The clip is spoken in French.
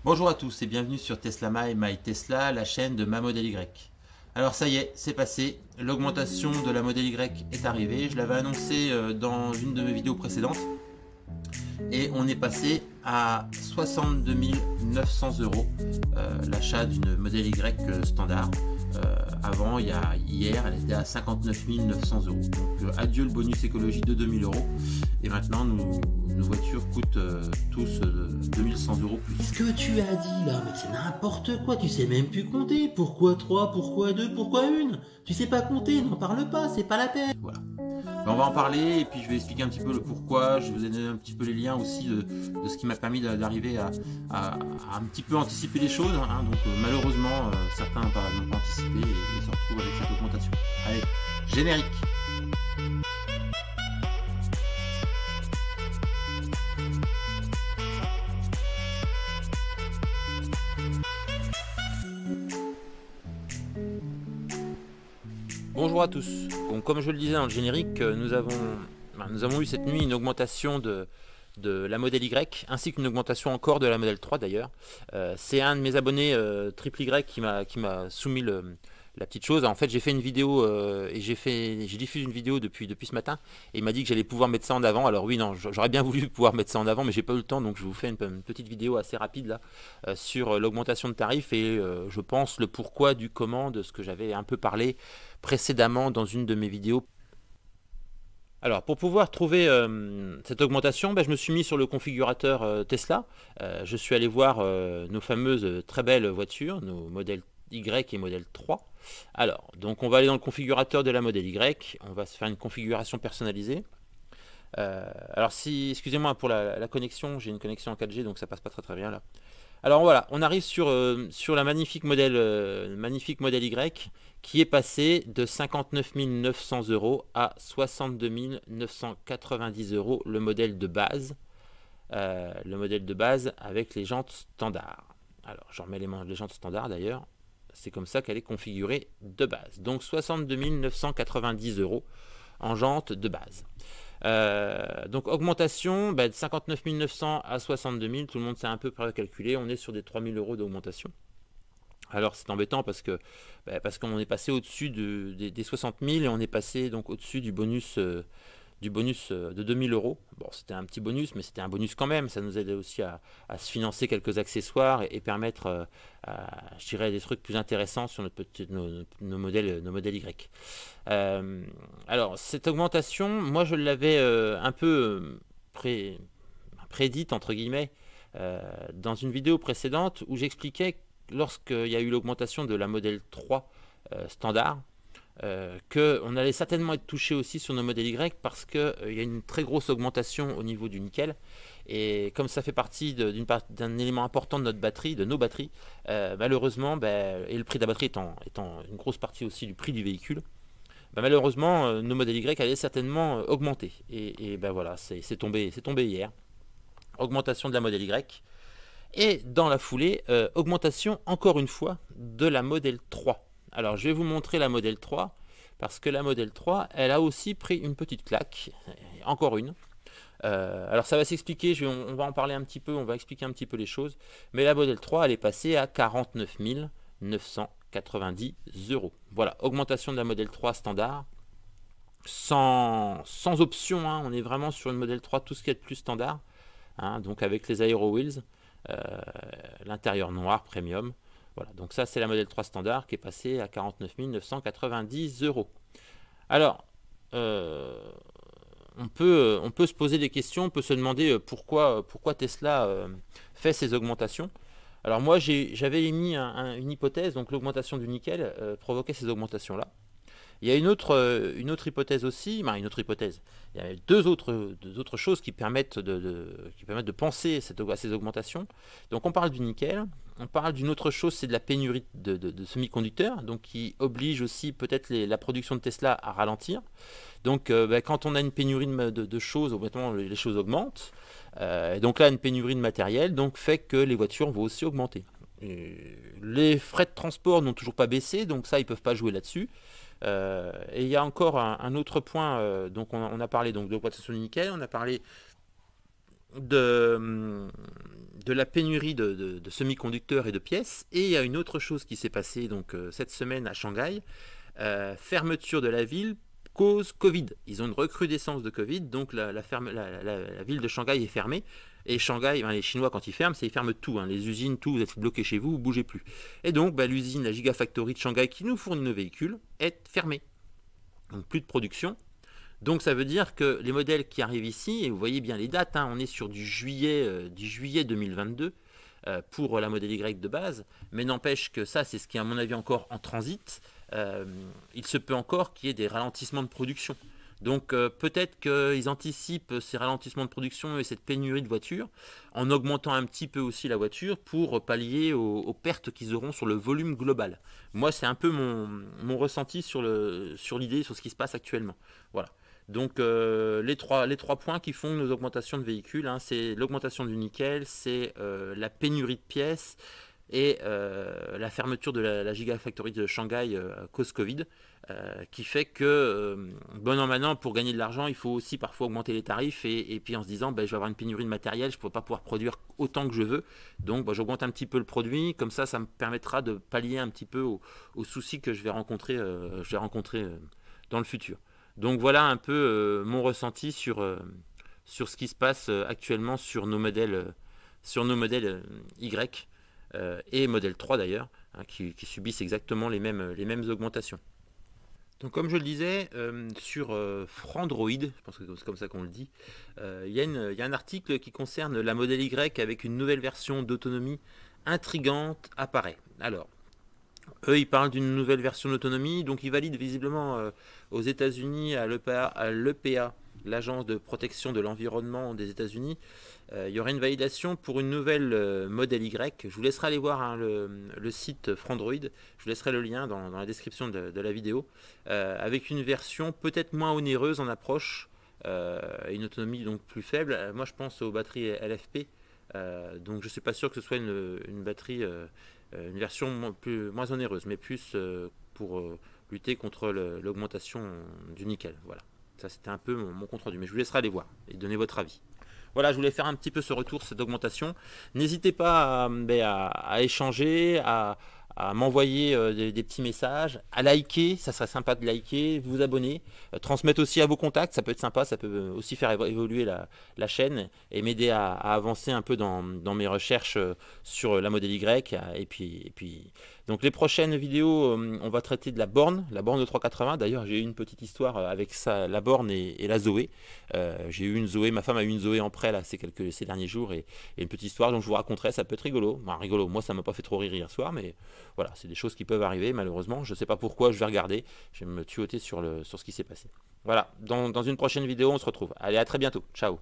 Bonjour à tous et bienvenue sur Tesla My Tesla, la chaîne de ma Model Y. Alors ça y est, c'est passé, l'augmentation de la Model Y est arrivée, je l'avais annoncé dans une de mes vidéos précédentes et on est passé à 62 900 euros l'achat d'une Model Y standard. Avant, hier, elle était à 59 900 euros. Donc adieu le bonus écologie de 2000 euros. Et maintenant, nos voitures coûtent tous 2100 euros plus. Ce que tu as dit là, mais c'est n'importe quoi, tu sais même plus compter. Pourquoi 3, pourquoi 2, pourquoi une? Tu sais pas compter, n'en parle pas, c'est pas la peine. Voilà. Ben, on va en parler et puis je vais expliquer un petit peu le pourquoi. Je vais vous donner un petit peu les liens aussi de ce qui m'a permis d'arriver à un petit peu anticiper les choses. Hein. Donc malheureusement, certains n'ont pas anticipé et se retrouvent avec cette augmentation. Allez, générique. Bonjour à tous. Donc, comme je le disais dans le générique, nous avons eu cette nuit une augmentation de la Model Y, ainsi qu'une augmentation encore de la Model 3 d'ailleurs. C'est un de mes abonnés Triple Y qui m'a soumis la petite chose. En fait, j'ai fait une vidéo et j'ai diffusé une vidéo depuis ce matin et il m'a dit que j'allais pouvoir mettre ça en avant. Alors oui, non, j'aurais bien voulu pouvoir mettre ça en avant, mais j'ai pas eu le temps, donc je vous fais une petite vidéo assez rapide là sur l'augmentation de tarifs et je pense le pourquoi du comment de ce que j'avais un peu parlé précédemment dans une de mes vidéos. Alors, pour pouvoir trouver cette augmentation, je me suis mis sur le configurateur Tesla. Je suis allé voir nos fameuses très belles voitures, nos modèles Y et modèle 3. Alors, donc on va aller dans le configurateur de la Model Y. On va se faire une configuration personnalisée. Alors, excusez-moi pour la connexion, j'ai une connexion en 4G, donc ça passe pas très bien là. Alors voilà, on arrive sur la magnifique modèle Y qui est passé de 59 900 euros à 62 990 euros le modèle de base. Avec les jantes standards. Alors je remets les jantes standards d'ailleurs. C'est comme ça qu'elle est configurée de base. Donc 62 990 euros en jantes de base. Donc augmentation de 59 900 à 62 000, tout le monde s'est un peu calculé, on est sur des 3 000 euros d'augmentation. Alors c'est embêtant parce qu'on est passé au-dessus des 60 000 et on est passé donc au-dessus du bonus de 2000 euros. Bon, c'était un petit bonus, mais c'était un bonus quand même. Ça nous aidait aussi à se financer quelques accessoires et permettre, je dirais, des trucs plus intéressants sur nos modèles Y. Alors, cette augmentation, moi, je l'avais un peu prédite, entre guillemets, dans une vidéo précédente où j'expliquais que lorsqu'il y a eu l'augmentation de la Model 3 standard, qu'on allait certainement être touché aussi sur nos modèles Y parce qu'il y a une très grosse augmentation au niveau du nickel et comme ça fait partie d'un élément important de notre batterie, de nos batteries, malheureusement, et le prix de la batterie étant une grosse partie aussi du prix du véhicule, malheureusement nos modèles Y allaient certainement augmenter et voilà, c'est tombé hier, augmentation de la modèle Y et dans la foulée, augmentation encore une fois de la modèle 3. Alors je vais vous montrer la Model 3 parce que la Model 3 elle a aussi pris une petite claque, encore une. Alors ça va s'expliquer, on va en parler un petit peu, on va expliquer un petit peu les choses. Mais la Model 3 elle est passée à 49 990 euros. Voilà, augmentation de la Model 3 standard, sans option, hein, on est vraiment sur une Model 3 tout ce qui est de plus standard, hein, donc avec les Aero Wheels, l'intérieur noir premium. Voilà, donc ça c'est la Model 3 standard qui est passée à 49 990 euros. Alors, on peut se poser des questions, on peut se demander pourquoi Tesla fait ces augmentations. Alors moi j'avais émis une hypothèse, donc l'augmentation du nickel provoquait ces augmentations-là. Il y a une autre hypothèse aussi, une autre hypothèse. Il y a deux autres choses qui permettent de penser à ces augmentations. Donc on parle du nickel, on parle d'une autre chose, c'est de la pénurie de semi-conducteurs, donc qui oblige aussi peut-être la production de Tesla à ralentir. Donc quand on a une pénurie de choses, obligatoirement les choses augmentent. Et donc là, une pénurie de matériel donc fait que les voitures vont aussi augmenter. Et les frais de transport n'ont toujours pas baissé, donc ça, ils ne peuvent pas jouer là-dessus. Et il y a encore un autre point, donc on a parlé donc, de l'augmentation du nickel, on a parlé de la pénurie de semi-conducteurs et de pièces. Et il y a une autre chose qui s'est passée donc, cette semaine à Shanghai. Fermeture de la ville cause Covid. Ils ont une recrudescence de Covid, donc la ville de Shanghai est fermée. Et Shanghai, les Chinois, quand ils ferment, ils ferment tout. Les usines, tout, vous êtes bloqués chez vous, vous ne bougez plus. Et donc, l'usine, la Gigafactory de Shanghai, qui nous fournit nos véhicules, est fermée. Donc, plus de production. Donc, ça veut dire que les modèles qui arrivent ici, et vous voyez bien les dates, on est sur du juillet 2022 pour la modèle Y de base, mais n'empêche que ça, c'est ce qui est à mon avis encore en transit. Il se peut encore qu'il y ait des ralentissements de production. Donc peut-être qu'ils anticipent ces ralentissements de production et cette pénurie de voitures en augmentant un petit peu aussi la voiture pour pallier aux pertes qu'ils auront sur le volume global. Moi, c'est un peu mon ressenti sur l'idée, sur ce qui se passe actuellement. Voilà. Donc les trois points qui font nos augmentations de véhicules, c'est l'augmentation du nickel, c'est la pénurie de pièces et la fermeture de la Gigafactory de Shanghai cause Covid, qui fait que, bon an, mal an, pour gagner de l'argent, il faut aussi parfois augmenter les tarifs et puis en se disant, je vais avoir une pénurie de matériel, je ne peux pas pouvoir produire autant que je veux, donc j'augmente un petit peu le produit, comme ça me permettra de pallier un petit peu aux soucis que je vais rencontrer dans le futur. Donc voilà un peu mon ressenti sur ce qui se passe actuellement sur nos modèles Y et modèle 3 d'ailleurs, qui subissent exactement les mêmes augmentations. Donc comme je le disais, sur Frandroid, je pense que c'est comme ça qu'on le dit, il y a un article qui concerne la modèle Y avec une nouvelle version d'autonomie intrigante apparaît. Alors, eux, ils parlent d'une nouvelle version d'autonomie, donc ils valident visiblement aux États-Unis, à l'EPA, l'Agence de protection de l'environnement des États-Unis. Il y aurait une validation pour une nouvelle modèle Y. Je vous laisserai aller voir le site Frandroid. Je vous laisserai le lien dans la description de la vidéo. Avec une version peut-être moins onéreuse en approche, une autonomie donc plus faible. Moi, je pense aux batteries LFP. Donc, je ne suis pas sûr que ce soit une batterie, une version moins onéreuse, mais plus pour lutter contre l'augmentation du nickel. Voilà. Ça, c'était un peu mon compte rendu. Mais je vous laisserai aller voir et donner votre avis. Voilà, je voulais faire un petit peu ce retour, cette augmentation. N'hésitez pas à échanger, à m'envoyer des petits messages, à liker, ça serait sympa de liker, vous abonner, transmettre aussi à vos contacts, ça peut être sympa, ça peut aussi faire évoluer la chaîne et m'aider à avancer un peu dans mes recherches sur la modèle Y. Et puis donc les prochaines vidéos, on va traiter de la borne de 380. D'ailleurs, j'ai eu une petite histoire avec ça, la borne et la Zoé. J'ai eu une Zoé, ma femme a eu une Zoé en prêt là, ces derniers jours et une petite histoire dont je vous raconterai, ça peut être rigolo. Rigolo, moi ça m'a pas fait trop rire hier soir, mais voilà, c'est des choses qui peuvent arriver malheureusement. Je ne sais pas pourquoi, je vais regarder, je vais me tuauter sur ce qui s'est passé. Voilà, dans une prochaine vidéo, on se retrouve. Allez, à très bientôt, ciao.